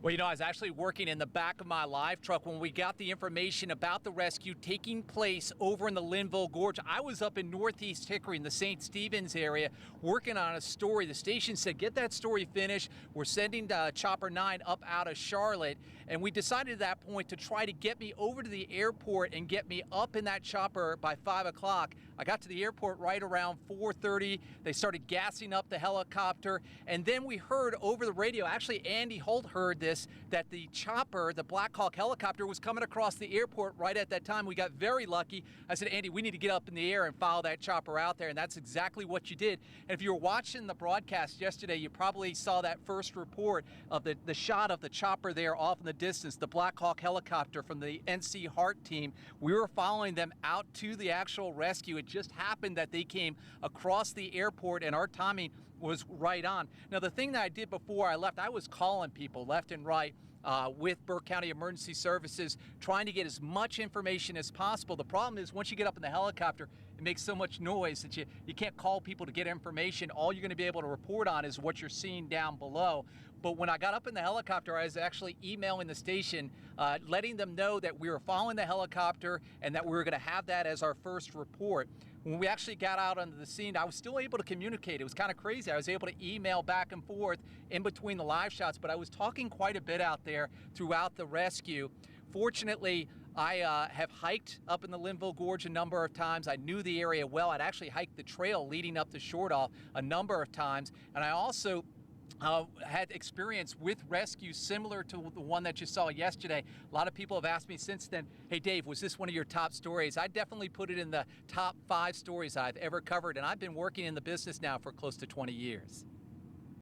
Well, I was actually working in the back of my live truck when we got the information about the rescue taking place over in the Linville Gorge. I was up in Northeast Hickory in the St. Stephen's area working on a story. The station said, get that story finished. We're sending Chopper 9 up out of Charlotte. And we decided at that point to try to get me over to the airport and get me up in that chopper by 5 o'clock. I got to the airport right around 4:30. They started gassing up the helicopter. And then we heard over the radio, actually Andy Holt heard this, that the chopper, the Black Hawk helicopter, was coming across the airport right at that time. We got very lucky. I said, Andy, we need to get up in the air and follow that chopper out there, and that's exactly what you did. And if you were watching the broadcast yesterday, you probably saw that first report of the shot of the chopper there off in the distance, the Black Hawk helicopter from the NC Hart team. We were following them out to the actual rescue. It just happened that they came across the airport, and our timing was right on. Now, the thing that I did before I left, I was calling people left and right with Burke County Emergency Services, trying to get as much information as possible. The problem is once you get up in the helicopter, it makes so much noise that you can't call people to get information. All you're going to be able to report on is what you're seeing down below. But when I got up in the helicopter, I was actually emailing the station, letting them know that we were following the helicopter and that we were going to have that as our first report. When we actually got out onto the scene, I was still able to communicate. It was kind of crazy. I was able to email back and forth in between the live shots, but I was talking quite a bit out there throughout the rescue. Fortunately, I have hiked up in the Linville Gorge a number of times. I knew the area well. I'd actually hiked the trail leading up to Shortoff a number of times, and I also had experience with rescues similar to the one that you saw yesterday. A lot of people have asked me since then, hey Dave, was this one of your top stories? I definitely put it in the top 5 stories I've ever covered, and I've been working in the business now for close to 20 years.